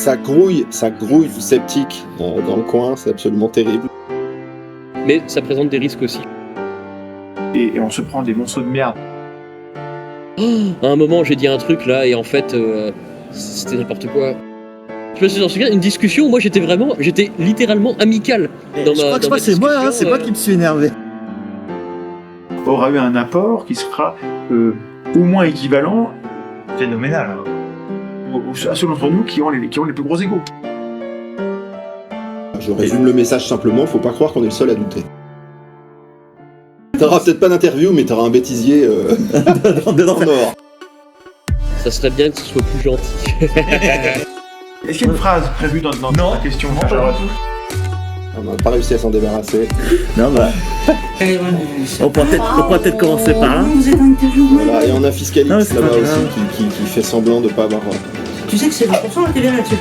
ça grouille du sceptique dans le coin, c'est absolument terrible. Mais ça présente des risques aussi. Et on se prend des monceaux de merde. À un moment, j'ai dit un truc là, et en fait, c'était n'importe quoi. Je me souviens, une discussion, moi j'étais littéralement amical. Je crois que c'est moi, hein, c'est moi qui me suis énervé. Aura eu un apport qui sera au moins équivalent, phénoménal, à ceux d'entre nous qui ont les plus gros égos. Je résume le message simplement, faut pas croire qu'on est le seul à douter. T'auras peut-être pas d'interview, mais t'auras un bêtisier en or. Ça serait bien que ce soit plus gentil. Est-ce qu'il y a une phrase prévue dans la question? On n'a pas réussi à s'en débarrasser. Non, bah. On pourrait peut-être commencer par là. Voilà, et on a Fiscalix là-bas aussi qui fait semblant de pas avoir. Tu sais que c'est 20% la TVA là-dessus.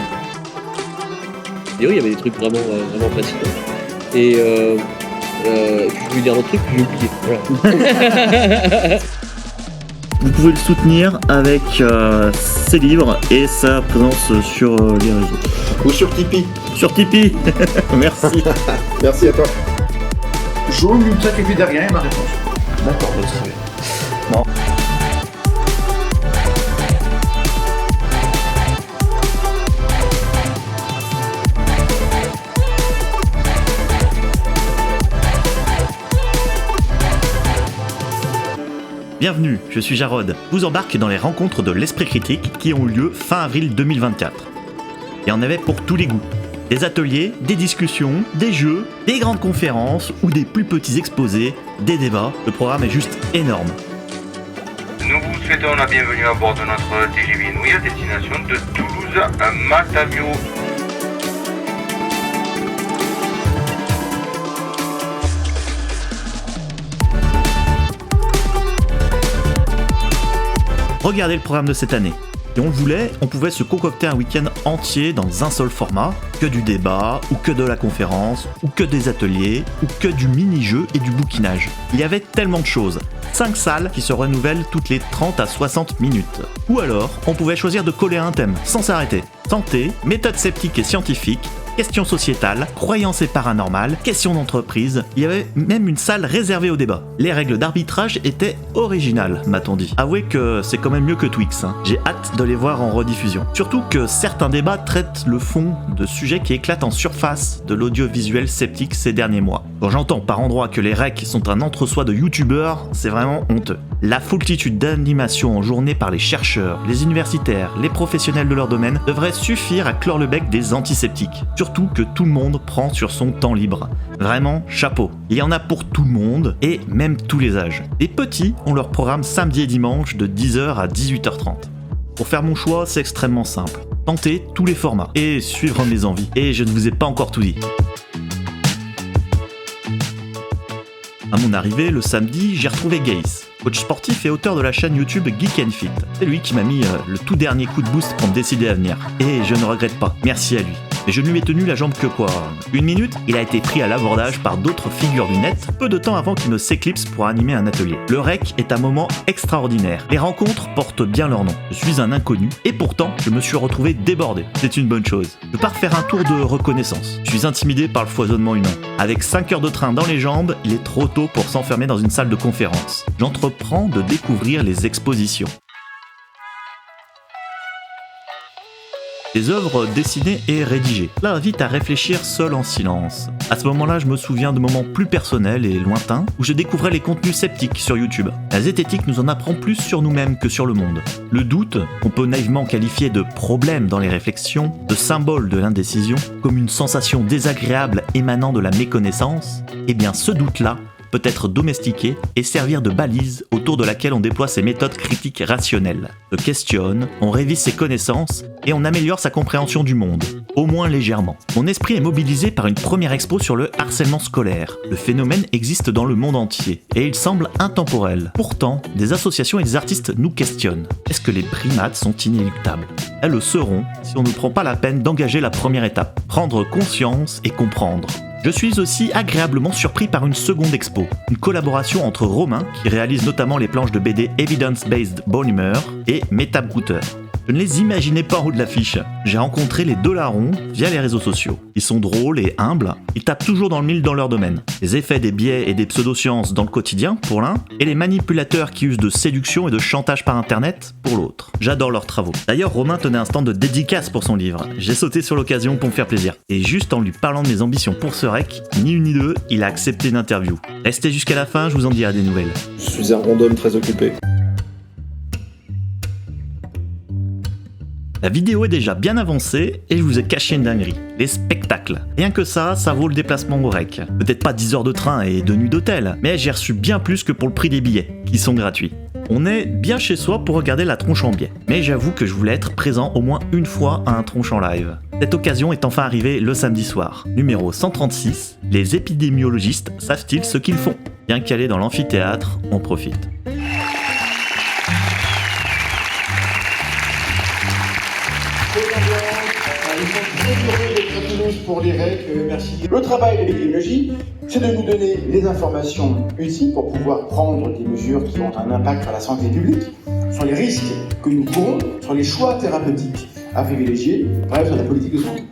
Et oui, il y avait des trucs vraiment fascinants. Et je voulais dire un autre truc, j'ai oublié. Voilà. Vous pouvez le soutenir avec ses livres et sa présence sur les réseaux. Ou sur Tipeee. Sur Tipeee. Merci. Merci à toi. Jaune, une traque et puis derrière ma réponse. D'accord, très bien. Bon. Bienvenue, je suis Jarod. Je vous embarque dans les rencontres de l'Esprit Critique qui ont eu lieu fin avril 2024. Il y en avait pour tous les goûts. Des ateliers, des discussions, des jeux, des grandes conférences ou des plus petits exposés, des débats. Le programme est juste énorme. Nous vous souhaitons la bienvenue à bord de notre TGV Inouï à destination de Toulouse à Matavio. Regardez le programme de cette année. Si on le voulait, on pouvait se concocter un week-end entier dans un seul format, que du débat, ou que de la conférence, ou que des ateliers, ou que du mini-jeu et du bouquinage. Il y avait tellement de choses. 5 salles qui se renouvellent toutes les 30 à 60 minutes. Ou alors, on pouvait choisir de coller à un thème, sans s'arrêter. Santé, méthode sceptique et scientifique, questions sociétales, croyances et paranormales, questions d'entreprise. Il y avait même une salle réservée au débat. Les règles d'arbitrage étaient originales, m'a-t-on dit. Avouez que c'est quand même mieux que Twix. J'ai hâte de les voir en rediffusion. Surtout que certains débats traitent le fond de sujets qui éclatent en surface de l'audiovisuel sceptique ces derniers mois. Quand j'entends par endroits que les recs sont un entre-soi de youtubeurs, c'est vraiment honteux. La foultitude d'animations en journée par les chercheurs, les universitaires, les professionnels de leur domaine devrait suffire à clore le bec des antisceptiques. Surtout que tout le monde prend sur son temps libre. Vraiment, chapeau. Il y en a pour tout le monde et même tous les âges. Les petits ont leur programme samedi et dimanche de 10h à 18h30. Pour faire mon choix, c'est extrêmement simple. Tenter tous les formats et suivre mes envies. Et je ne vous ai pas encore tout dit. À mon arrivée, le samedi, j'ai retrouvé Gaze, coach sportif et auteur de la chaîne YouTube Geek & Fit. C'est lui qui m'a mis le tout dernier coup de boost pour me décider à venir. Et je ne regrette pas, merci à lui. Mais je ne lui ai tenu la jambe que quoi. Une minute, il a été pris à l'abordage par d'autres figures du net, peu de temps avant qu'il ne s'éclipse pour animer un atelier. Le REC est un moment extraordinaire. Les rencontres portent bien leur nom. Je suis un inconnu, et pourtant, je me suis retrouvé débordé. C'est une bonne chose. Je pars faire un tour de reconnaissance. Je suis intimidé par le foisonnement humain. Avec 5 heures de train dans les jambes, il est trop tôt pour s'enfermer dans une salle de conférence. J'entreprends de découvrir les expositions. Des œuvres dessinées et rédigées. Cela invite à réfléchir seul en silence. À ce moment-là, je me souviens de moments plus personnels et lointains où je découvrais les contenus sceptiques sur YouTube. La zététique nous en apprend plus sur nous-mêmes que sur le monde. Le doute, qu'on peut naïvement qualifier de problème dans les réflexions, de symbole de l'indécision, comme une sensation désagréable émanant de la méconnaissance, eh bien ce doute-là peut être domestiqué et servir de balise autour de laquelle on déploie ses méthodes critiques rationnelles. On se questionne, on révise ses connaissances et on améliore sa compréhension du monde, au moins légèrement. Mon esprit est mobilisé par une première expo sur le harcèlement scolaire. Le phénomène existe dans le monde entier et il semble intemporel. Pourtant, des associations et des artistes nous questionnent. Est-ce que les primates sont inéluctables ? Elles le seront si on ne prend pas la peine d'engager la première étape, prendre conscience et comprendre. Je suis aussi agréablement surpris par une seconde expo, une collaboration entre Romain, qui réalise notamment les planches de BD Evidence-Based Polymer, et Metabrouter. Je ne les imaginais pas en haut de l'affiche. J'ai rencontré les Dollarons via les réseaux sociaux. Ils sont drôles et humbles, ils tapent toujours dans le mille dans leur domaine. Les effets des biais et des pseudosciences dans le quotidien, pour l'un, et les manipulateurs qui usent de séduction et de chantage par internet, pour l'autre. J'adore leurs travaux. D'ailleurs, Romain tenait un stand de dédicace pour son livre. J'ai sauté sur l'occasion pour me faire plaisir. Et juste en lui parlant de mes ambitions pour ce rec, ni une ni deux, il a accepté une interview. Restez jusqu'à la fin, je vous en dirai des nouvelles. Je suis un rondhomme très occupé. La vidéo est déjà bien avancée et je vous ai caché une dinguerie, les spectacles. Rien que ça vaut le déplacement au rec. Peut-être pas 10 heures de train et 2 nuits d'hôtel, mais j'ai reçu bien plus que pour le prix des billets, qui sont gratuits. On est bien chez soi pour regarder la tronche en biais, mais j'avoue que je voulais être présent au moins une fois à un tronche en live. Cette occasion est enfin arrivée le samedi soir. Numéro 136, les épidémiologistes savent-ils ce qu'ils font? Bien calé dans l'amphithéâtre, on profite. Pour les REC, merci. Le travail de l'épidémiologie, c'est de nous donner les informations utiles pour pouvoir prendre des mesures qui ont un impact sur la santé publique, sur les risques que nous courons, sur les choix thérapeutiques à privilégier, bref, sur la politique de santé.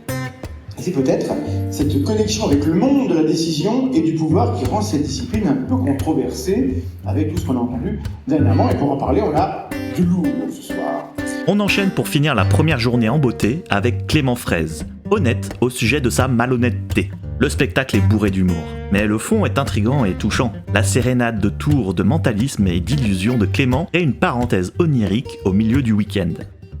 Et c'est peut-être cette connexion avec le monde de la décision et du pouvoir qui rend cette discipline un peu controversée avec tout ce qu'on a entendu dernièrement. Et pour en parler, on a du lourd ce soir. On enchaîne pour finir la première journée en beauté avec Clément Fraise, honnête au sujet de sa malhonnêteté. Le spectacle est bourré d'humour, mais le fond est intrigant et touchant. La sérénade de tours de mentalisme et d'illusion de Clément est une parenthèse onirique au milieu du week-end.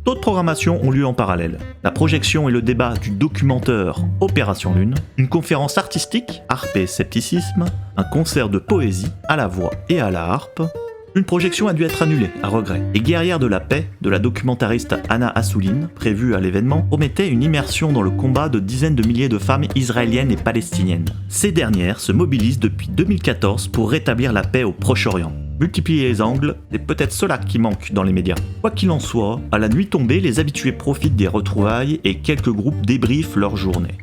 D'autres programmations ont lieu en parallèle. La projection et le débat du documentaire Opération Lune, une conférence artistique, harpe et scepticisme, un concert de poésie à la voix et à la harpe. Une projection a dû être annulée, à regret. Les Guerrières de la paix, de la documentariste Anna Assouline, prévue à l'événement, promettait une immersion dans le combat de dizaines de milliers de femmes israéliennes et palestiniennes. Ces dernières se mobilisent depuis 2014 pour rétablir la paix au Proche-Orient. Multiplier les angles, c'est peut-être cela qui manque dans les médias. Quoi qu'il en soit, à la nuit tombée, les habitués profitent des retrouvailles et quelques groupes débriefent leur journée.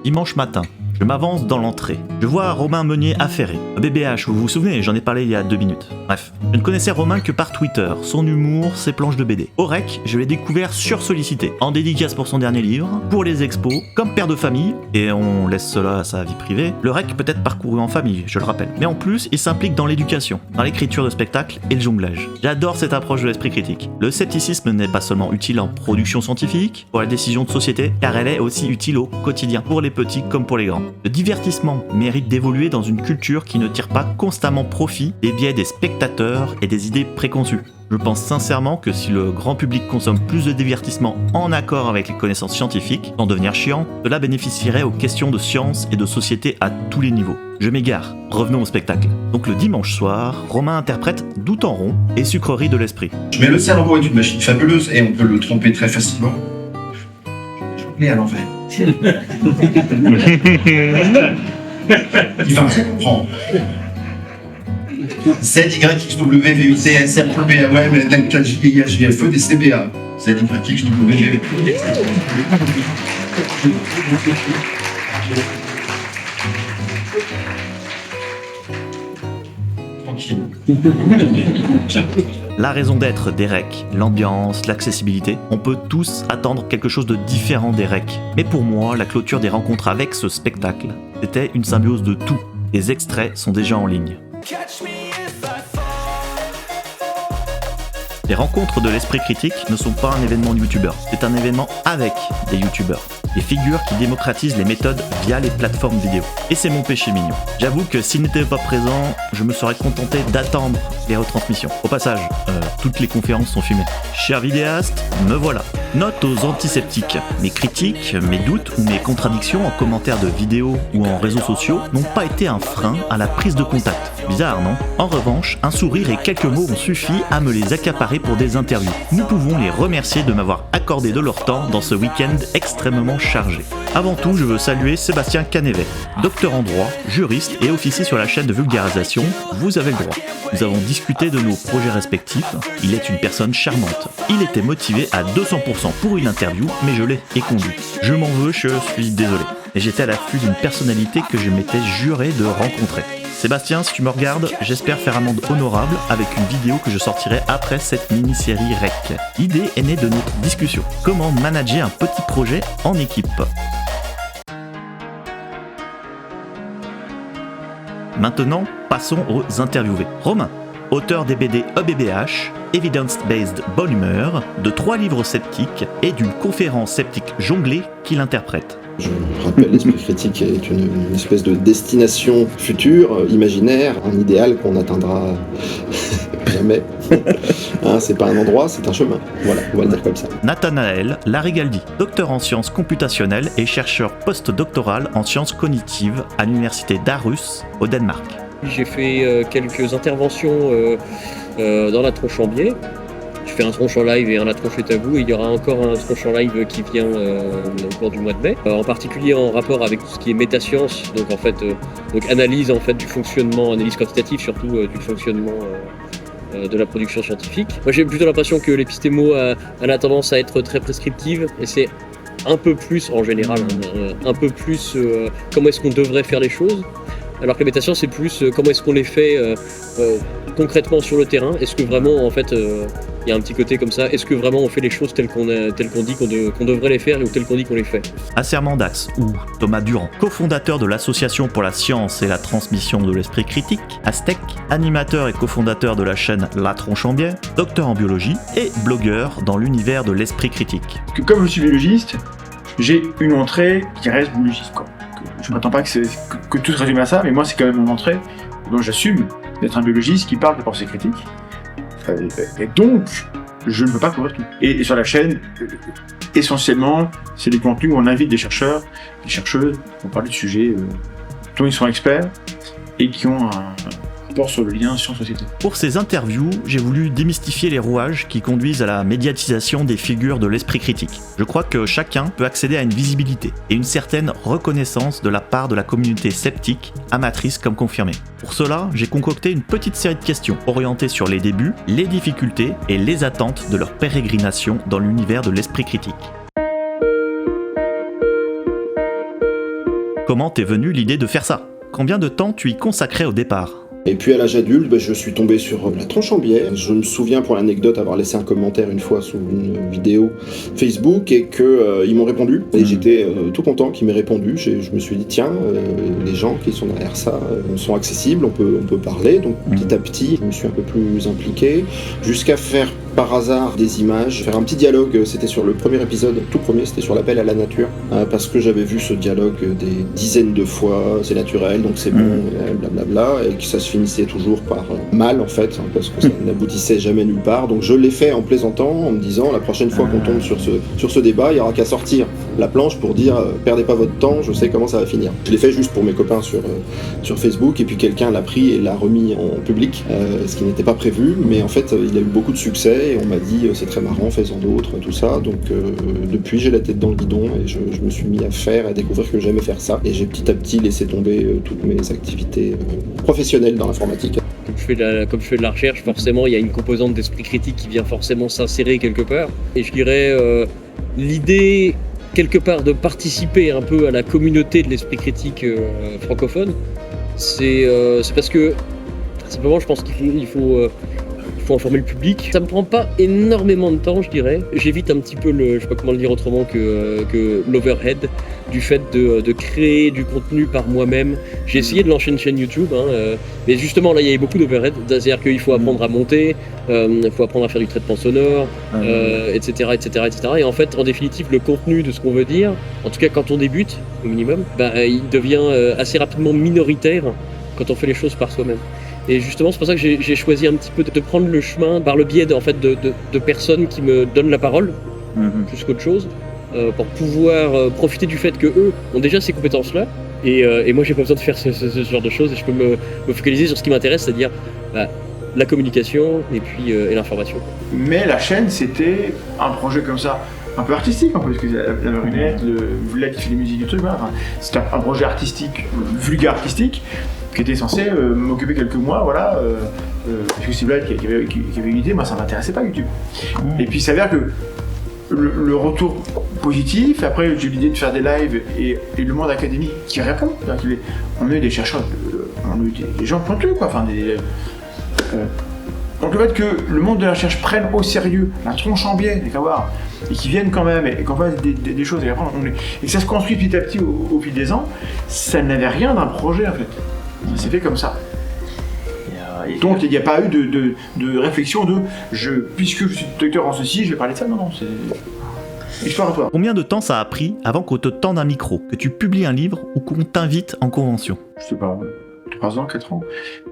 Dimanche matin. Je m'avance dans l'entrée. Je vois Romain Meunier affairé. BBH, vous vous souvenez, j'en ai parlé il y a 2 minutes. Bref, je ne connaissais Romain que par Twitter, son humour, ses planches de BD. Au rec, je l'ai découvert sursollicité, en dédicace pour son dernier livre, pour les expos, comme père de famille, et on laisse cela à sa vie privée. Le rec peut être parcouru en famille, je le rappelle. Mais en plus, il s'implique dans l'éducation, dans l'écriture de spectacles et le jonglage. J'adore cette approche de l'esprit critique. Le scepticisme n'est pas seulement utile en production scientifique, pour la décision de société, car elle est aussi utile au quotidien, pour les petits comme pour les grands. Le divertissement mérite d'évoluer dans une culture qui ne tire pas constamment profit des biais des spectateurs et des idées préconçues. Je pense sincèrement que si le grand public consomme plus de divertissement en accord avec les connaissances scientifiques, sans devenir chiant, cela bénéficierait aux questions de science et de société à tous les niveaux. Je m'égare, revenons au spectacle. Donc le dimanche soir, Romain interprète Doute en rond et Sucrerie de l'esprit. Mais le cerveau est une machine fabuleuse et on peut le tromper très facilement. Je vais à l'envers. Il va rien comprendre. ZYXW, VUT, SRPB, AOM, LM4JIHVFE, des CBA. ZYXW. Tranquille. La raison d'être des recs, l'ambiance, l'accessibilité, on peut tous attendre quelque chose de différent des recs. Mais pour moi, la clôture des rencontres avec ce spectacle, c'était une symbiose de tout. Les extraits sont déjà en ligne. Les rencontres de l'esprit critique ne sont pas un événement de youtubeurs, c'est un événement avec des youtubeurs. Des figures qui démocratisent les méthodes via les plateformes vidéo. Et c'est mon péché mignon. J'avoue que s'il n'était pas présent, je me serais contenté d'attendre les retransmissions. Au passage, toutes les conférences sont filmées. Cher vidéaste, me voilà. Note aux antisceptiques. Mes critiques, mes doutes ou mes contradictions en commentaires de vidéos ou en réseaux sociaux n'ont pas été un frein à la prise de contact. Bizarre, non? En revanche, un sourire et quelques mots ont suffi à me les accaparer pour des interviews. Nous pouvons les remercier de m'avoir accordé de leur temps dans ce week-end extrêmement chargé. Avant tout, je veux saluer Sébastien Canévet, docteur en droit, juriste et officier sur la chaîne de vulgarisation Vous avez le droit. Nous avons discuté de nos projets respectifs. Il est une personne charmante. Il était motivé à 200% pour une interview, mais je l'ai éconduit. Je m'en veux, je suis désolé. Et j'étais à l'affût d'une personnalité que je m'étais juré de rencontrer. Sébastien, si tu me regardes, j'espère faire un monde honorable avec une vidéo que je sortirai après cette mini-série REC. L'idée est née de notre discussion. Comment manager un petit projet en équipe ? Maintenant, passons aux interviewés. Romain, auteur des BD EBBH, Evidence-Based Bonne Humeur, de 3 livres sceptiques et d'une conférence sceptique jonglée qu'il interprète. Je rappelle, l'esprit critique est une espèce de destination future, imaginaire, un idéal qu'on n'atteindra jamais. C'est pas un endroit, c'est un chemin. Voilà, on va le dire comme ça. Nathanaël Larigaldi, docteur en sciences computationnelles et chercheur postdoctoral en sciences cognitives à l'université d'Aarhus, au Danemark. J'ai fait quelques interventions dans la tronche en biais. Je fais un tronche en live et un la tronche est à vous, et il y aura encore un tronche en live qui vient au cours du mois de mai, en particulier en rapport avec tout ce qui est métascience, donc en fait donc analyse en fait du fonctionnement, analyse quantitative surtout du fonctionnement de la production scientifique. Moi j'ai plutôt l'impression que l'épistémo a la tendance à être très prescriptive, et c'est un peu plus en général, un peu plus comment est-ce qu'on devrait faire les choses, alors que la métascience c'est plus comment est-ce qu'on les fait concrètement sur le terrain. Est-ce que vraiment en fait il y a un petit côté comme ça, est-ce que vraiment on fait les choses telles qu'on dit qu'on devrait les faire ou telles qu'on dit qu'on les fait. Acerment d'Axe, ou Thomas Durand, cofondateur de l'Association pour la science et la transmission de l'esprit critique, Aztec, animateur et cofondateur de la chaîne La Tronche en Biais, docteur en biologie et blogueur dans l'univers de l'esprit critique. Comme je suis biologiste, j'ai une entrée qui reste biologiste, quoi. Je m'attends pas que tout se résume à ça, mais moi c'est quand même mon entrée, donc j'assume d'être un biologiste qui parle de pensée critique. Et donc, je ne peux pas couvrir tout. Et sur la chaîne, essentiellement, c'est des contenus où on invite des chercheurs, des chercheuses, pour parler de sujets dont ils sont experts et qui ont un rapport sur le lien science-société. Pour ces interviews, j'ai voulu démystifier les rouages qui conduisent à la médiatisation des figures de l'esprit critique. Je crois que chacun peut accéder à une visibilité et une certaine reconnaissance de la part de la communauté sceptique, amatrice comme confirmée. Pour cela, j'ai concocté une petite série de questions orientées sur les débuts, les difficultés et les attentes de leur pérégrination dans l'univers de l'esprit critique. Comment t'es venue l'idée de faire ça ? Combien de temps tu y consacrais au départ ? Et puis à l'âge adulte, je suis tombé sur La Tronche en Biais. Je me souviens pour l'anecdote avoir laissé un commentaire une fois sous une vidéo Facebook et qu'ils m'ont répondu. Et j'étais tout content qu'ils m'aient répondu. Je me suis dit tiens, les gens qui sont derrière ça sont accessibles, on peut parler. Donc petit à petit, je me suis un peu plus impliqué jusqu'à faire par hasard des images, faire un petit dialogue. C'était sur le premier épisode, tout premier, c'était sur l'appel à la nature, parce que j'avais vu ce dialogue des dizaines de fois. C'est naturel, donc c'est bon, blablabla, et que ça se finissait toujours par mal en fait, parce que ça n'aboutissait jamais nulle part. Donc je l'ai fait en plaisantant, en me disant la prochaine fois qu'on tombe sur ce débat, il y aura qu'à sortir la planche pour dire perdez pas votre temps, je sais comment ça va finir. Je l'ai fait juste pour mes copains sur Facebook, et puis quelqu'un l'a pris et l'a remis en public, ce qui n'était pas prévu, mais en fait il a eu beaucoup de succès et on m'a dit c'est très marrant, fais-en d'autres, tout ça. Donc depuis j'ai la tête dans le guidon et je me suis mis à faire, à découvrir que j'aimais faire ça, et j'ai petit à petit laissé tomber toutes mes activités professionnelles dans l'informatique. Comme je fais de la recherche, forcément il y a une composante d'esprit critique qui vient forcément s'insérer quelque part, et je dirais l'idée quelque part de participer un peu à la communauté de l'esprit critique francophone, c'est parce que simplement je pense qu'il faut informer le public. Ça me prend pas énormément de temps, je dirais. J'évite un petit peu je sais pas comment le dire autrement que l'overhead du fait de créer du contenu par moi-même. J'ai essayé de lancer une chaîne YouTube, mais justement là il y avait beaucoup d'overhead, c'est-à-dire qu'il faut apprendre à monter, il faut apprendre à faire du traitement sonore, etc. Et en fait, en définitive, le contenu de ce qu'on veut dire, en tout cas quand on débute, au minimum, il devient assez rapidement minoritaire quand on fait les choses par soi-même. Et justement, c'est pour ça que j'ai choisi un petit peu de prendre le chemin par le biais de personnes qui me donnent la parole, plus qu'autre chose, pour pouvoir profiter du fait qu'eux ont déjà ces compétences-là. Et moi, j'ai pas besoin de faire ce genre de choses, et je peux me focaliser sur ce qui m'intéresse, c'est-à-dire la communication et puis et l'information. Mais la chaîne, c'était un projet comme ça, un peu artistique, parce que la marionnette, le Voulet qui fait les musiques du truc, voilà. Enfin, c'était un projet artistique, vulgaire artistique, qui était censé m'occuper quelques mois, voilà. Parce que c'est Vlad qui avait une idée, moi ça m'intéressait pas YouTube. Et puis il s'avère que le retour positif, après j'ai eu l'idée de faire des lives et le monde académique qui répond. On a eu des chercheurs, on a eu des gens pointus, quoi. Enfin, donc le fait que le monde de la recherche prenne au sérieux la tronche en biais, et qu'ils viennent quand même, et qu'on fasse des choses, et que ça se construit petit à petit au fil des ans, ça n'avait rien d'un projet en fait. Ça s'est fait comme ça. Donc il n'y a pas eu de réflexion puisque je suis docteur en ceci, je vais parler de ça. Non, c'est exploratoire. Combien de temps ça a pris avant qu'on te tende un micro, que tu publies un livre ou qu'on t'invite en convention? Je sais pas, 3 ans, 4 ans.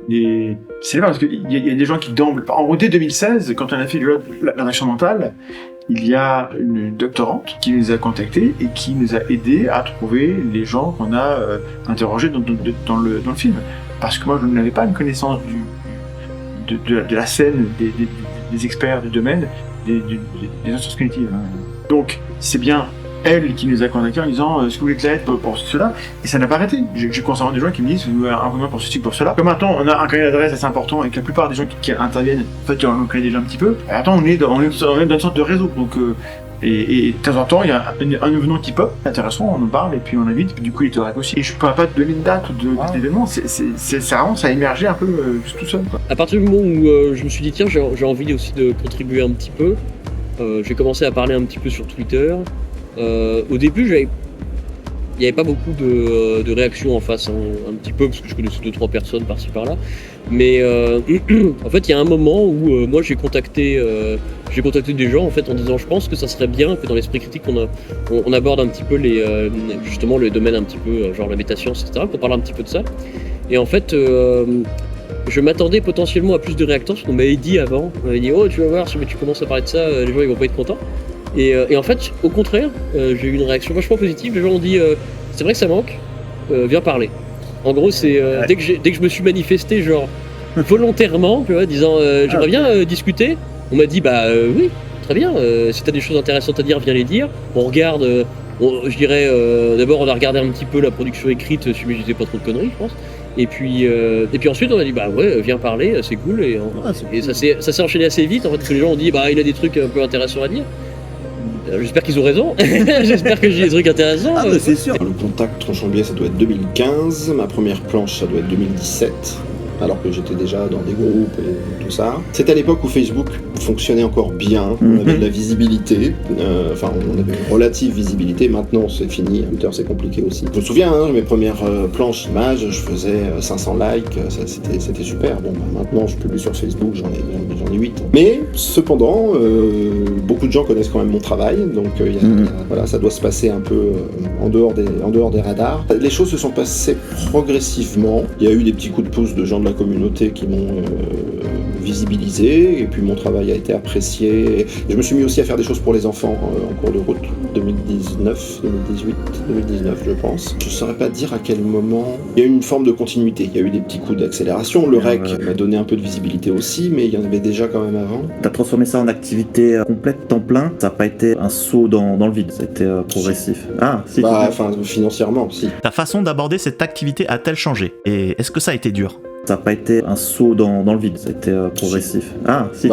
Et c'est là parce qu'il y a des gens qui en gros, dès 2016, quand on a fait la réaction mentale, il y a une doctorante qui nous a contactés et qui nous a aidés à trouver les gens qu'on a interrogés dans le film. Parce que moi, je n'avais pas une connaissance de la scène, des experts du domaine, des sciences cognitives. Donc, c'est bien elle qui nous a contactés en disant est-ce que vous voulez de l'aide pour cela, et ça n'a pas arrêté. J'ai constamment des gens qui me disent un coup de main pour ceci, pour cela. Comme maintenant on a un carnet d'adresse assez important et que la plupart des gens qui interviennent, en fait on connaît déjà un petit peu, on est dans une sorte de réseau. Donc et de temps en temps il y a un événement qui pop intéressant, on en parle et puis on invite, puis du coup il te répond aussi. Et je ne pourrais pas te donner une date d'événement, c'est vraiment, ça a émergé un peu tout seul, quoi. À partir du moment où je me suis dit tiens j'ai envie aussi de contribuer un petit peu, j'ai commencé à parler un petit peu sur Twitter. Au début, il n'y avait pas beaucoup de réactions en face, un petit peu, parce que je connaissais 2-3 personnes par-ci par-là. Mais en fait, il y a un moment où moi j'ai contacté des gens en fait en disant je pense que ça serait bien que dans l'esprit critique on aborde un petit peu justement le domaine un petit peu genre la métascience, etc. Qu'on parle un petit peu de ça. Et en fait, je m'attendais potentiellement à plus de réactants, parce qu'on m'avait dit avant, on m'avait dit oh tu vas voir, si tu commences à parler de ça, les gens ils vont pas être contents. Et en fait, au contraire, j'ai eu une réaction vachement positive. Les gens ont dit c'est vrai que ça manque, viens parler. En gros, c'est dès que je me suis manifesté, genre volontairement, tu vois, disant j'aimerais bien discuter, on m'a dit bah oui, très bien, si t'as des choses intéressantes à dire, viens les dire. On regarde, je dirais, d'abord on a regardé un petit peu la production écrite, si je disais pas trop de conneries, je pense. Et puis ensuite on a dit bah ouais viens parler, c'est cool, et ça s'est enchaîné assez vite en fait, parce que les gens ont dit bah il a des trucs un peu intéressants à dire. J'espère qu'ils ont raison, j'espère que j'ai des trucs intéressants. Ah bah c'est sûr. Le contact tronche en biais ça doit être 2015, ma première planche ça doit être 2017. Alors que j'étais déjà dans des groupes et tout ça. C'était à l'époque où Facebook fonctionnait encore bien, on avait de la visibilité, on avait une relative visibilité, maintenant c'est fini, Twitter c'est compliqué aussi. Je me souviens, mes premières planches images, je faisais 500 likes, c'était super. Bon, maintenant je publie sur Facebook, j'en ai 8. Mais cependant, beaucoup de gens connaissent quand même mon travail, donc voilà, ça doit se passer un peu en dehors des radars. Les choses se sont passées progressivement, il y a eu des petits coups de pouce de gens de la communauté qui m'ont visibilisé, et puis mon travail a été apprécié. Je me suis mis aussi à faire des choses pour les enfants en cours de route, 2019, je pense. Je ne saurais pas dire à quel moment. Il y a eu une forme de continuité, il y a eu des petits coups d'accélération. Le REC m'a donné un peu de visibilité aussi, mais il y en avait déjà quand même avant. T'as transformé ça en activité complète, temps plein. Ça n'a pas été un saut dans le vide, ça a été progressif. Ah, si. Financièrement, si. Ta façon d'aborder cette activité a-t-elle changé? Et est-ce que ça a été dur? Ça n'a pas été un saut dans le vide, ça a été progressif. Ah, si.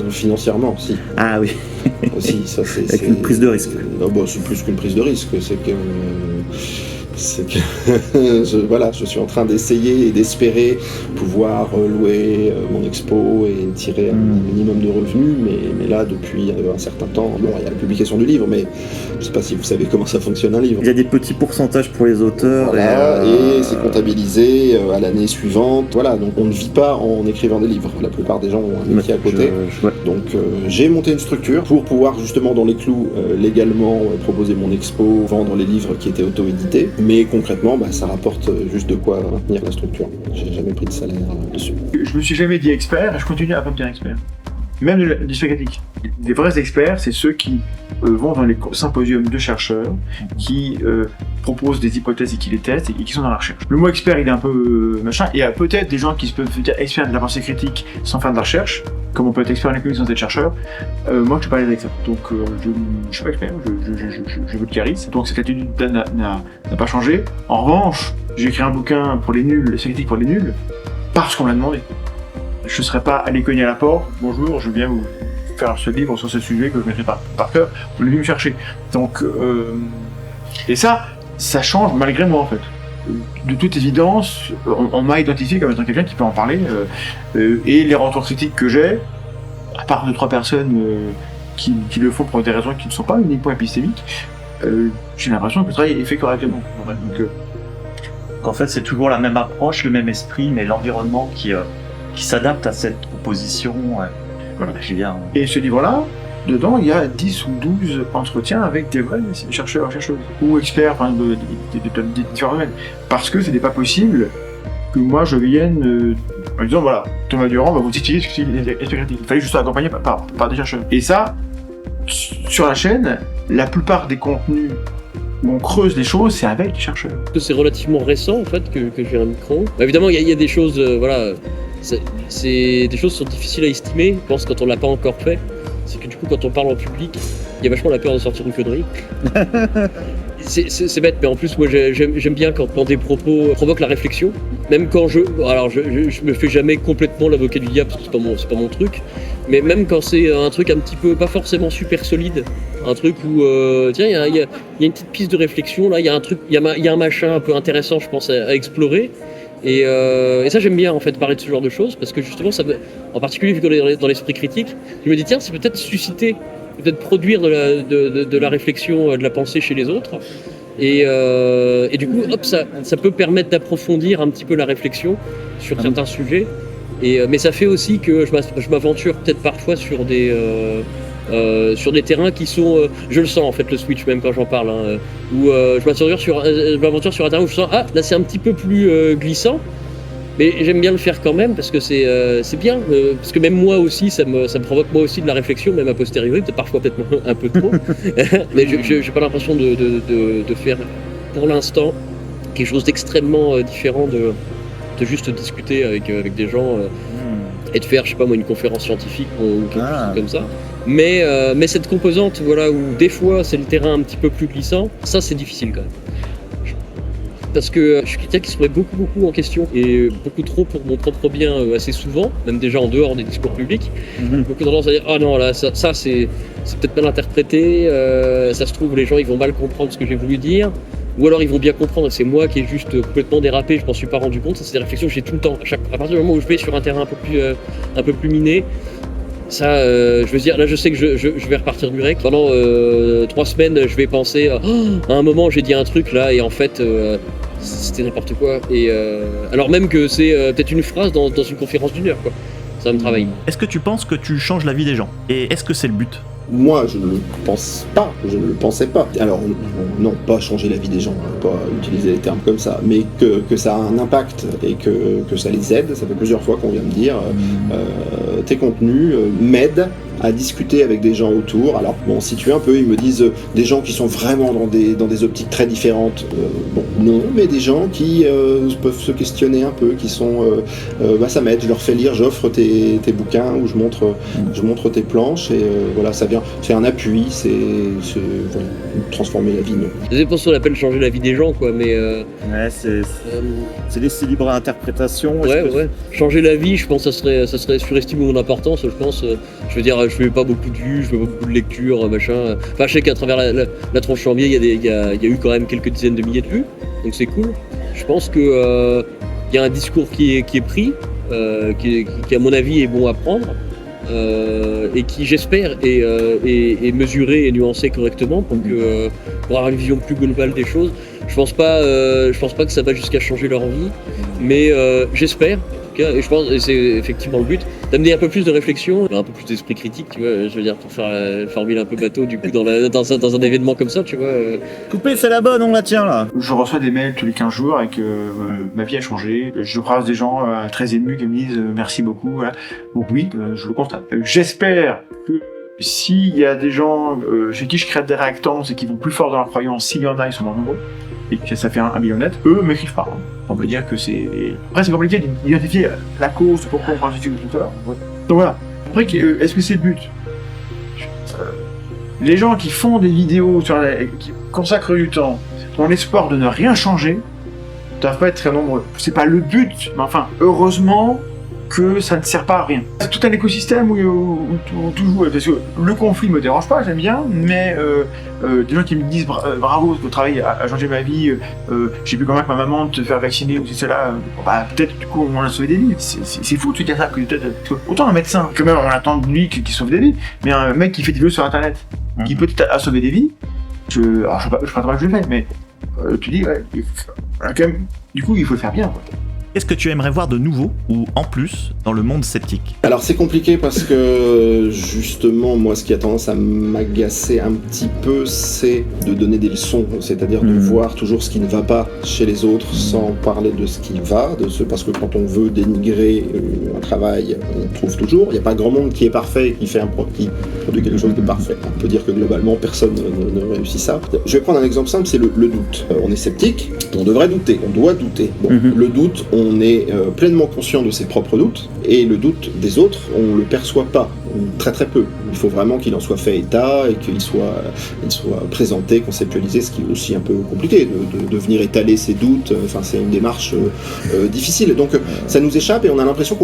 Financièrement, si. Ah oui. Si, ça c'est. Avec une prise de risque. C'est plus qu'une prise de risque, c'est que je suis en train d'essayer et d'espérer pouvoir louer mon expo et tirer un minimum de revenus, mais là depuis un certain temps, il y a la publication du livre, mais je sais pas si vous savez comment ça fonctionne un livre. Il y a des petits pourcentages pour les auteurs, voilà, et c'est comptabilisé à l'année suivante, voilà, donc on ne vit pas en écrivant des livres, la plupart des gens ont un métier à côté, donc j'ai monté une structure pour pouvoir justement dans les clous légalement proposer mon expo, vendre les livres qui étaient auto-édités. Mais concrètement, ça rapporte juste de quoi maintenir la structure. J'ai jamais pris de salaire dessus. Je me suis jamais dit expert et je continue à pas me dire expert. Même du critique. Les vrais experts, c'est ceux qui vont dans les symposiums de chercheurs, qui proposent des hypothèses et qui les testent et qui sont dans la recherche. Le mot expert, il est un peu machin. Il y a peut-être des gens qui se peuvent dire expert de la pensée critique sans faire de la recherche, comme on peut être expert en économie sans être chercheur. Moi, je suis pas avec ça. Donc, je suis pas expert, je vulgarise. Donc, cette attitude n'a pas changé. En revanche, j'ai écrit un bouquin pour les nuls, les critiques pour les nuls, parce qu'on me l'a demandé. Je ne serais pas allé cogner à la porte, bonjour, je viens vous faire ce livre sur ce sujet que je mettrai par cœur, vous venez me chercher. Donc, et ça change malgré moi en fait. de toute évidence, on m'a identifié comme étant quelqu'un qui peut en parler, et les retours critiques que j'ai, à part 2-3 personnes qui le font pour des raisons qui ne sont pas uniquement épistémiques, j'ai l'impression que le travail est fait correctement. Donc, En fait, c'est toujours la même approche, le même esprit, mais l'environnement qui s'adapte à cette proposition. Voilà, j'ai bien. et ce livre-là, dedans, il y a 10 ou 12 entretiens avec des vrais chercheurs, chercheuses, ou experts de différents domaines. Parce que ce n'est pas possible que moi je vienne en disant voilà, Thomas Durand va vous titiller ce que c'est l'esprit critique. Il fallait juste accompagner par des chercheurs. Et ça, sur la chaîne, la plupart des contenus où on creuse les choses, c'est avec les chercheurs. C'est relativement récent en fait que j'ai un micro. Évidemment, il y a des choses, voilà, des choses qui sont difficiles à estimer, je pense, quand on l'a pas encore fait. C'est que du coup, quand on parle en public, il y a vachement la peur de sortir une connerie. C'est bête, mais en plus, moi, j'aime bien quand des propos provoquent la réflexion. Même quand je me fais jamais complètement l'avocat du diable, parce que c'est pas mon truc. Mais même quand c'est un truc un petit peu, pas forcément super solide, un truc où, tiens, il y a une petite piste de réflexion, là, il y a un truc, il y a un machin un peu intéressant, je pense, à explorer. Et ça, j'aime bien en fait parler de ce genre de choses, parce que justement, en particulier vu qu'on est dans l'esprit critique, je me dis tiens, c'est peut-être susciter, peut-être produire de la réflexion, de la pensée chez les autres, et du coup, hop, ça peut permettre d'approfondir un petit peu la réflexion sur certains sujets. Mais ça fait aussi que je m'aventure peut-être parfois sur des terrains qui sont, je le sens en fait le switch même quand j'en parle, où je m'aventure sur un terrain où je sens là c'est un petit peu plus glissant, mais j'aime bien le faire quand même parce que c'est bien, parce que même moi aussi ça me provoque moi aussi de la réflexion, même a posteriori, peut-être un peu trop, mais j'ai pas l'impression de faire pour l'instant quelque chose d'extrêmement différent de juste discuter avec des gens et de faire, je sais pas moi, une conférence scientifique ou quelque chose comme ça. Mais cette composante, voilà, où des fois c'est le terrain un petit peu plus glissant, ça c'est difficile quand même. Parce que je suis quelqu'un qui se remet beaucoup en question, et beaucoup trop pour mon propre bien assez souvent, même déjà en dehors des discours publics. Beaucoup tendance à dire non, là ça c'est peut-être mal interprété, ça se trouve les gens ils vont mal comprendre ce que j'ai voulu dire. Ou alors ils vont bien comprendre et c'est moi qui ai juste complètement dérapé, je m'en suis pas rendu compte. Ça, c'est des réflexions que j'ai tout le temps. À partir du moment où je vais sur un terrain un peu plus miné, ça, je veux dire, là je sais que je vais repartir du rec. Pendant 3 semaines, je vais penser à un moment j'ai dit un truc là et en fait c'était n'importe quoi. Et alors même que c'est peut-être une phrase dans une conférence d'1 heure, quoi. Ça me travaille. Est-ce que tu penses que tu changes la vie des gens? Et est-ce que c'est le but? Moi, je ne le pense pas, je ne le pensais pas. Alors, non, pas changer la vie des gens, pas utiliser les termes comme ça, mais que ça a un impact et que ça les aide. Ça fait plusieurs fois qu'on vient me dire tes contenus m'aident à discuter avec des gens autour. Alors, bon, situer un peu, ils me disent des gens qui sont vraiment dans des optiques très différentes. Bon, non, mais des gens qui peuvent se questionner un peu, qui sont ça m'aide, je leur fais lire, j'offre tes bouquins ou je montre tes planches et voilà, ça vient faire un appui, c'est voilà, transformer la vie. C'est pour ça qu'on appelle changer la vie des gens, quoi, mais ouais, c'est laisser libre à interprétation. Ouais. Changer la vie, je pense que ça serait surestimer mon importance, je pense. Je veux dire, je fais pas beaucoup de vues, je fais pas beaucoup de lectures, machin. Enfin, je sais qu'à travers la tronche Chambier, il y a eu quand même quelques dizaines de milliers de vues, donc c'est cool. Je pense que il y a un discours qui est pris, qui à mon avis est bon à prendre. Et qui j'espère est mesuré et nuancé correctement pour avoir une vision plus globale des choses. Je pense pas que ça va jusqu'à changer leur vie, mais j'espère en tout cas, et je pense et c'est effectivement le but d'amener un peu plus de réflexion, un peu plus d'esprit critique, tu vois, je veux dire, pour faire une formule un peu bateau du coup dans un événement comme ça, tu vois. Coupé, c'est la bonne, on la tient là. Je reçois des mails tous les 15 jours avec ma vie a changé. Je croise des gens très émus qui me disent merci beaucoup. Voilà. Donc oui, je le constate. J'espère que s'il y a des gens chez qui je crée des réactances et qui vont plus fort dans leur croyance, s'il y en a, ils sont moins nombreux, et que ça fait un million net, eux m'écrivent pas. On peut dire que c'est... Après, c'est compliqué d'identifier la cause, pourquoi on parle de tout à l'heure. Donc voilà. Après, est-ce que c'est le but? Les gens qui font des vidéos, qui consacrent du temps, dans l'espoir de ne rien changer, doivent pas être très nombreux. C'est pas le but, mais enfin, heureusement que ça ne sert pas à rien. C'est tout un écosystème où tout joue, parce que le conflit me dérange pas, j'aime bien, mais des gens qui me disent bravo, votre travail a changé ma vie, j'ai pu convaincre ma maman de te faire vacciner ou c'est cela, peut-être du coup on a sauvé des vies. C'est fou de se dire ça, que peut-être autant un médecin que même on attend de lui qui sauve des vies, mais un mec qui fait des vidéos sur internet, qui peut-être a sauvé des vies, je sais pas comment je le fais, mais tu dis ouais, quand même, du coup il faut le faire bien, quoi. Qu'est-ce que tu aimerais voir de nouveau ou en plus dans le monde sceptique ? Alors c'est compliqué parce que justement moi ce qui a tendance à m'agacer un petit peu c'est de donner des leçons, c'est-à-dire de voir toujours ce qui ne va pas chez les autres sans parler de ce qui va, parce que quand on veut dénigrer un travail on trouve toujours, il n'y a pas grand monde qui est parfait et qui produit quelque chose de parfait. On peut dire que globalement personne ne réussit ça. Je vais prendre un exemple simple, c'est le doute. On est sceptique, on devrait douter, on doit douter. Bon, le doute, on est pleinement conscient de ses propres doutes, et le doute des autres, on le perçoit pas, très très peu. Il faut vraiment qu'il en soit fait état et qu'il soit présenté, conceptualisé, ce qui est aussi un peu compliqué, de venir étaler ses doutes, enfin c'est une démarche difficile. Donc ça nous échappe et on a l'impression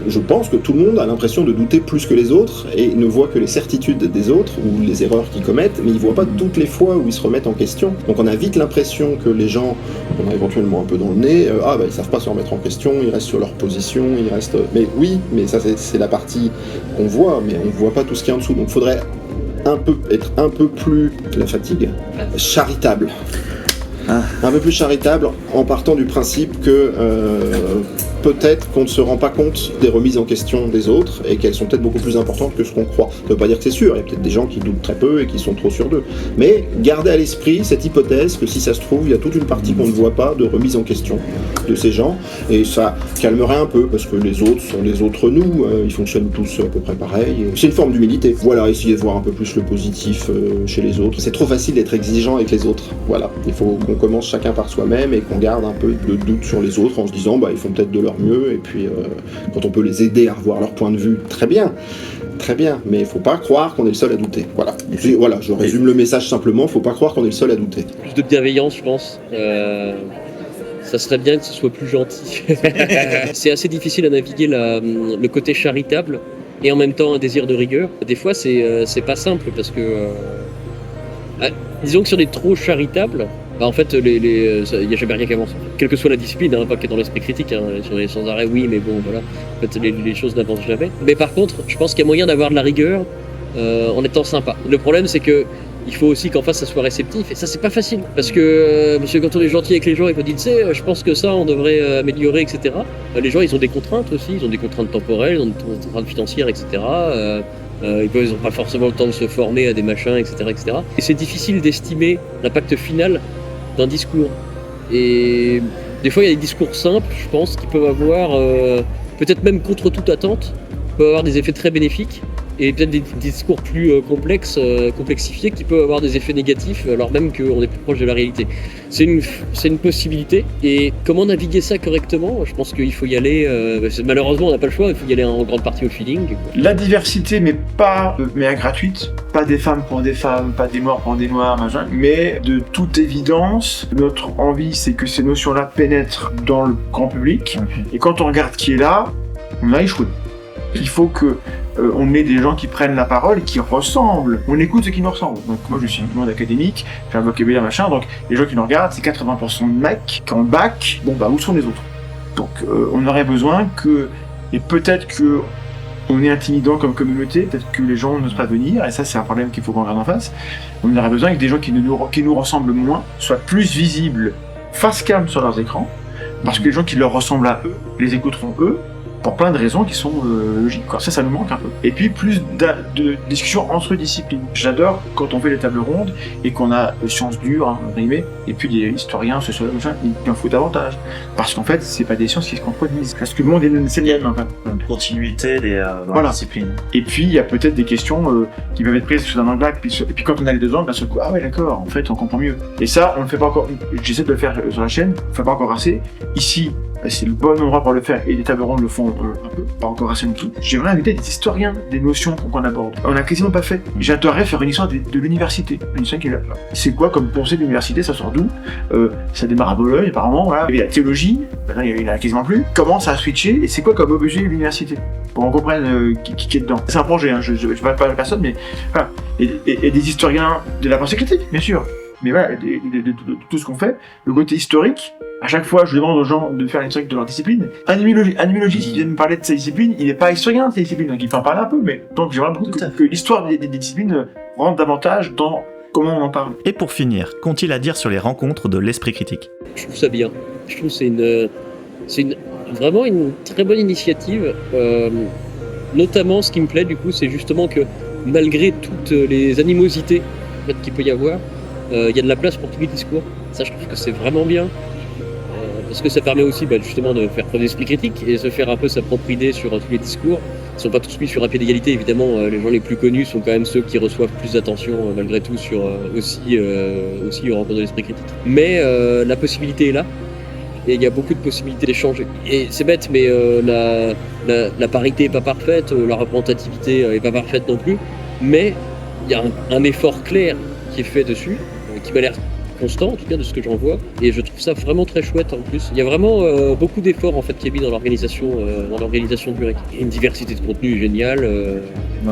je pense que tout le monde a l'impression de douter plus que les autres et ne voit que les certitudes des autres ou les erreurs qu'ils commettent, mais ils voient pas toutes les fois où ils se remettent en question. Donc on a vite l'impression que les gens, on a éventuellement un peu dans le nez, ils savent pas se remettre en question, ils restent sur leur position, ils restent... Mais oui, mais ça c'est la partie qu'on voit, mais on voit pas tout ce qu'il y a en dessous. Donc il faudrait être un peu plus, la fatigue, charitable. Un peu plus charitable en partant du principe que peut-être qu'on ne se rend pas compte des remises en question des autres et qu'elles sont peut-être beaucoup plus importantes que ce qu'on croit. Ça ne veut pas dire que c'est sûr, il y a peut-être des gens qui doutent très peu et qui sont trop sûrs d'eux. Mais gardez à l'esprit cette hypothèse que si ça se trouve, il y a toute une partie qu'on ne voit pas de remise en question de ces gens, et ça calmerait un peu parce que les autres sont les autres nous, ils fonctionnent tous à peu près pareil. C'est une forme d'humilité. Voilà, essayez de voir un peu plus le positif chez les autres. C'est trop facile d'être exigeant avec les autres. Voilà, il faut qu'on commence chacun par soi-même et qu'on garde un peu de doute sur les autres en se disant ils font peut-être de leur mieux, et puis quand on peut les aider à revoir leur point de vue, très bien, mais il faut pas croire qu'on est le seul à douter. Voilà, je résume le message simplement, faut pas croire qu'on est le seul à douter. Plus de bienveillance, je pense. Ça serait bien que ce soit plus gentil. C'est assez difficile à naviguer le côté charitable et en même temps un désir de rigueur. Des fois, c'est pas simple parce que... disons que si on est trop charitable, en fait, il n'y a jamais rien qui avance. Quelle que soit la discipline, pas que dans l'esprit critique, si on est sans arrêt, oui, mais bon, voilà. En fait, les choses n'avancent jamais. Mais par contre, je pense qu'il y a moyen d'avoir de la rigueur en étant sympa. Le problème, c'est que il faut aussi qu'en face, ça soit réceptif. Et ça, c'est pas facile. Parce que quand on est gentil avec les gens et qu'on dit, tu sais, je pense que ça, on devrait améliorer, etc. Les gens, ils ont des contraintes aussi. Ils ont des contraintes temporelles, ils ont des contraintes financières, etc. Ils n'ont pas forcément le temps de se former à des machins, etc. etc. Et c'est difficile d'estimer l'impact final d'un discours. Et des fois, il y a des discours simples, je pense, qui peuvent avoir, peut-être même contre toute attente, peuvent avoir des effets très bénéfiques, et peut-être des discours plus complexifiés qui peuvent avoir des effets négatifs, alors même qu'on est plus proche de la réalité. C'est une possibilité, et comment naviguer ça correctement ? Je pense qu'il faut y aller, malheureusement on n'a pas le choix, il faut y aller en grande partie au feeling. La diversité, mais gratuite, pas des femmes pour des femmes, pas des noirs pour des noirs, machin, mais de toute évidence, notre envie c'est que ces notions-là pénètrent dans le grand public, et quand on regarde qui est là, on a échoué. Il faut que on ait des gens qui prennent la parole et qui ressemblent. On écoute ce qui nous ressemble. Donc moi je suis un monde académique, j'ai un vocabulaire machin, donc les gens qui nous regardent, c'est 80% de mecs qui ont le bac, où sont les autres ? Donc on aurait besoin et peut-être que on est intimidant comme communauté, peut-être que les gens n'osent pas venir, et ça c'est un problème qu'il faut qu'on regarde en face. On aurait besoin que des gens qui nous ressemblent moins soient plus visibles face cam sur leurs écrans, parce que les gens qui leur ressemblent à eux, les écouteront eux, pour plein de raisons qui sont logiques. Ça nous manque un peu. Et puis plus de discussions entre disciplines. J'adore quand on fait des tables rondes et qu'on a des sciences dures, et puis des historiens, sociologues, qui en foutent davantage. Parce qu'en fait, c'est pas des sciences qui se contredisent. Parce que le monde c'est le même. Une continuité dans la discipline. Et puis il y a peut-être des questions qui peuvent être prises sous un angle là, et puis quand on a les deux angles, ah ouais d'accord, en fait on comprend mieux. Et ça, on le fait pas encore. J'essaie de le faire sur la chaîne, on le fait pas encore assez. Ici, c'est le bon endroit pour le faire, et les tables rondes le font un peu, pas encore assez non plus. J'aimerais inviter des historiens des notions qu'on aborde. On a quasiment pas fait. J'adorerais faire une histoire de l'université. Une histoire qui est là. C'est quoi comme pensée de l'université, ça sort d'où? Ça démarre à Bologne, apparemment, voilà. Il y avait la théologie, maintenant il y en a quasiment plus. Comment ça a switché, et c'est quoi comme objet l'université? Pour qu'on comprenne qui est dedans. C'est un projet, hein. Je ne vais pas parler de personne, mais voilà. Et des historiens de la pensée critique, bien sûr. Mais voilà, de tout ce qu'on fait, le côté historique, à chaque fois, je demande aux gens de faire l'historique de leur discipline. Un immunologiste qui vient me parler de sa discipline, il n'est pas historien de sa discipline, donc il peut en parler un peu, mais donc j'aimerais beaucoup que l'histoire des disciplines rentre davantage dans comment on en parle. Et pour finir, qu'ont-ils à dire sur les rencontres de l'esprit critique? Je trouve ça bien. Je trouve que c'est vraiment une très bonne initiative. Notamment, ce qui me plaît, du coup, c'est justement que malgré toutes les animosités en fait, qu'il peut y avoir, il y a de la place pour tous les discours. Ça, je trouve que c'est vraiment bien. Parce que ça permet aussi justement de faire preuve d'esprit critique et de se faire un peu sa propre idée sur tous les discours. Ils ne sont pas tous mis sur un pied d'égalité, évidemment. Les gens les plus connus sont quand même ceux qui reçoivent plus d'attention, malgré tout, sur aussi aux rencontres de l'esprit critique. Mais la possibilité est là. Et il y a beaucoup de possibilités d'échanger. Et c'est bête, mais la parité n'est pas parfaite, la représentativité n'est pas parfaite non plus. Mais il y a un effort clair qui est fait dessus, qui m'a l'air constant, en tout cas de ce que j'en vois, et je trouve ça vraiment très chouette en plus. Il y a vraiment beaucoup d'efforts en fait qui est mis dans l'organisation du REC. Il y a une diversité de contenu géniale,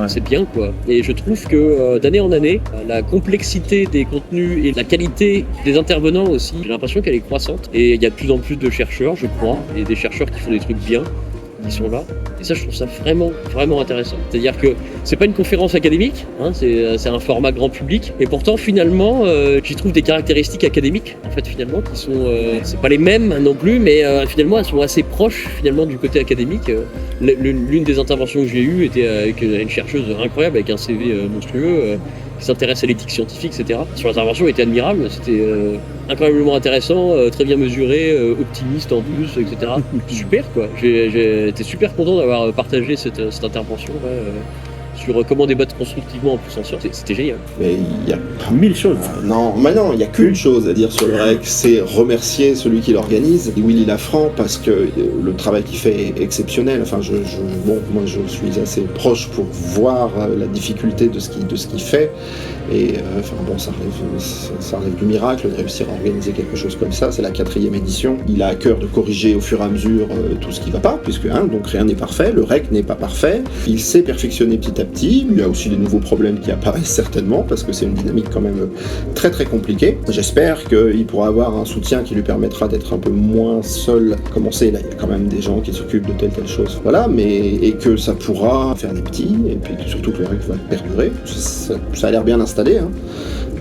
c'est bien quoi. Et je trouve que d'année en année, la complexité des contenus et la qualité des intervenants aussi, j'ai l'impression qu'elle est croissante. Et il y a de plus en plus de chercheurs, je crois, et des chercheurs qui font des trucs bien, qui sont là. Et ça, je trouve ça vraiment, vraiment intéressant. C'est-à-dire que c'est pas une conférence académique, hein, c'est un format grand public. Et pourtant, finalement, j'y trouve des caractéristiques académiques, en fait, finalement, qui sont... c'est pas les mêmes non plus, mais finalement, elles sont assez proches, finalement, du côté académique. L'une des interventions que j'ai eues était avec une chercheuse incroyable, avec un CV monstrueux, qui s'intéresse à l'éthique scientifique, etc. Sur l'intervention, était admirable, c'était incroyablement intéressant, très bien mesuré, optimiste en plus, etc. Super quoi, j'étais super content d'avoir partagé cette intervention sur comment débattre constructivement en plus en sciences, c'était génial. Mais il y a 1000 choses. Non, il n'y a qu'une chose à dire sur le REC, c'est remercier celui qui l'organise, Willy Lafranc, parce que le travail qu'il fait est exceptionnel. Enfin, moi je suis assez proche pour voir la difficulté de ce qu'il fait. Et ça rêve du miracle de réussir à organiser quelque chose comme ça. C'est la 4e édition. Il a à cœur de corriger au fur et à mesure tout ce qui ne va pas, puisque donc rien n'est parfait. Le REC n'est pas parfait. Il s'est perfectionné petit à petit. Il y a aussi des nouveaux problèmes qui apparaissent certainement, parce que c'est une dynamique quand même très très compliquée. J'espère qu'il pourra avoir un soutien qui lui permettra d'être un peu moins seul à commencer. Là, il y a quand même des gens qui s'occupent de telle chose. Voilà, et que ça pourra faire des petits, et puis surtout que le REC va perdurer. Ça a l'air bien installé.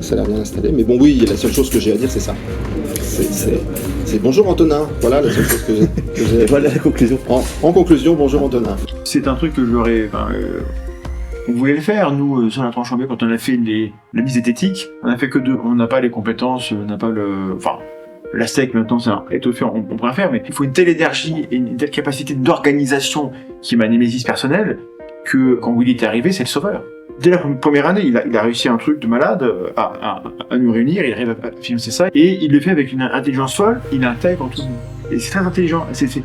Ça a l'air bien installé, mais bon, oui, la seule chose que j'ai à dire, c'est ça. C'est bonjour Antonin. Voilà la seule chose que j'ai. Voilà la conclusion. En conclusion, bonjour Antonin. C'est un truc que j'aurais. On voulait le faire, nous, sur la Tranchambée, quand on a fait la mise zététique, on a fait que 2. On n'a pas les compétences, on n'a pas la SEC maintenant, ça est tout fait, on pourrait faire, mais il faut une telle énergie et une telle capacité d'organisation qui est ma némésis personnelle, que quand Willy est arrivé, c'est le sauveur. Dès la première année, il a réussi un truc de malade à nous réunir, il arrive à financer ça, et il le fait avec une intelligence folle, il intègre tout le monde. Et c'est très intelligent, c'est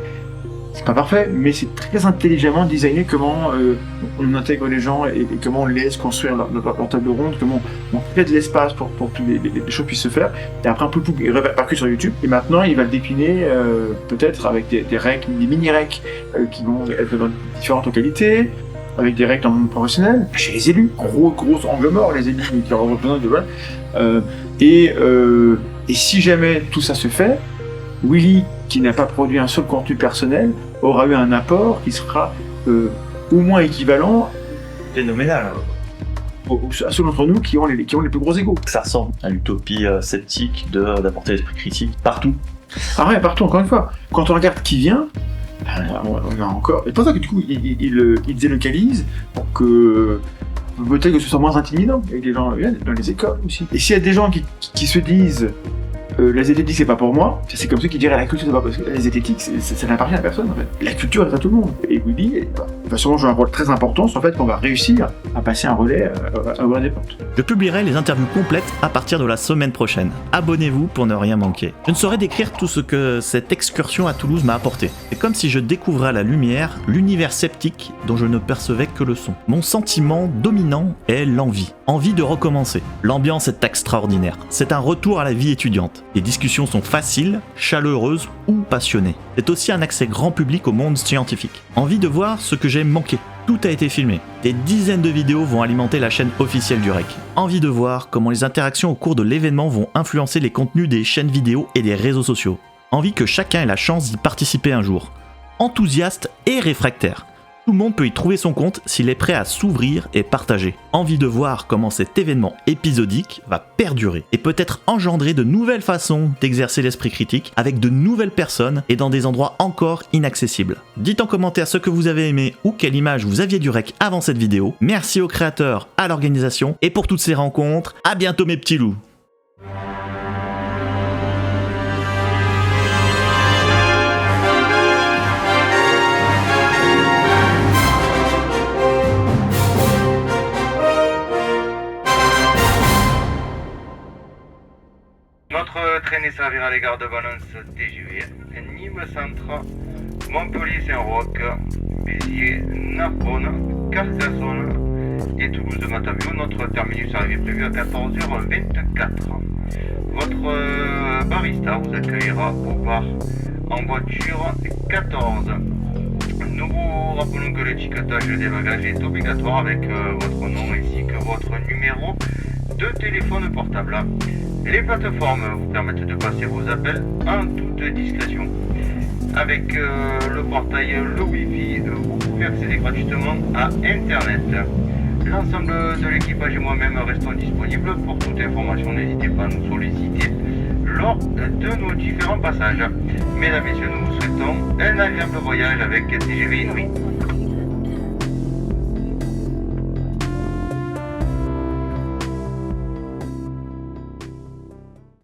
pas parfait, mais c'est très intelligemment designé comment on intègre les gens et comment on les laisse construire leur table ronde, comment on crée de l'espace pour que les choses puissent se faire. Et après un peu tout est répercuté sur YouTube. Et maintenant, il va le décliner peut-être avec des règles, des mini-règles qui vont être différentes en qualité, avec des règles dans le monde professionnel, chez les élus, gros angle mort, les élus qui représentent de voilà. Et si jamais tout ça se fait, Willy, qui n'a pas produit un seul contenu personnel, aura eu un apport qui sera au moins équivalent, phénoménal, à ceux d'entre nous qui ont les plus gros égos. Ça ressemble à l'utopie sceptique d'apporter l'esprit critique partout. Ah ouais, partout, encore une fois. Quand on regarde qui vient, on a encore... C'est pour ça que du coup, il délocalise pour que... Peut-être que ce soit moins intimidant avec les gens dans les écoles aussi. Et s'il y a des gens qui se disent la zététique c'est pas pour moi, c'est comme ceux qui diraient la culture c'est pas parce que la zététique ça n'appartient à personne en fait. La culture est à tout le monde. Et Willy, elle est pas. va sûrement jouer un rôle très important sur le fait qu'on va réussir à passer un relais à ouvrir des portes. Je publierai les interviews complètes à partir de la semaine prochaine. Abonnez-vous pour ne rien manquer. Je ne saurais décrire tout ce que cette excursion à Toulouse m'a apporté. C'est comme si je découvrais à la lumière l'univers sceptique dont je ne percevais que le son. Mon sentiment dominant est l'envie. Envie de recommencer. L'ambiance est extraordinaire. C'est un retour à la vie étudiante. Les discussions sont faciles, chaleureuses ou passionnées. C'est aussi un accès grand public au monde scientifique. Envie de voir ce que j'ai manqué. Tout a été filmé. Des dizaines de vidéos vont alimenter la chaîne officielle du REC. Envie de voir comment les interactions au cours de l'événement vont influencer les contenus des chaînes vidéo et des réseaux sociaux. Envie que chacun ait la chance d'y participer un jour. Enthousiaste et réfractaire. Tout le monde peut y trouver son compte s'il est prêt à s'ouvrir et partager. Envie de voir comment cet événement épisodique va perdurer et peut-être engendrer de nouvelles façons d'exercer l'esprit critique avec de nouvelles personnes et dans des endroits encore inaccessibles. Dites en commentaire ce que vous avez aimé ou quelle image vous aviez du REC avant cette vidéo. Merci aux créateurs, à l'organisation et pour toutes ces rencontres. À bientôt mes petits loups. Notre traînée servira les gares de Valence TGV, Nîmes Centre, Montpellier Saint-Roch, Béziers, Narbonne, Carcassonne et Toulouse de Matavio. Notre terminus arrivée prévu à 14h24. Votre barista vous accueillera au bar en voiture 14. Nous vous rappelons que l'étiquetage des bagages est obligatoire avec votre nom ainsi que votre numéro de téléphone portable. Les plateformes vous permettent de passer vos appels en toute discrétion. Avec le portail Le Wi-Fi, vous pouvez accéder gratuitement à Internet. L'ensemble de l'équipage et moi-même restons disponibles pour toute information. N'hésitez pas à nous solliciter lors de nos différents passages. Mesdames et messieurs, nous vous souhaitons un agréable voyage avec TGV Inouï.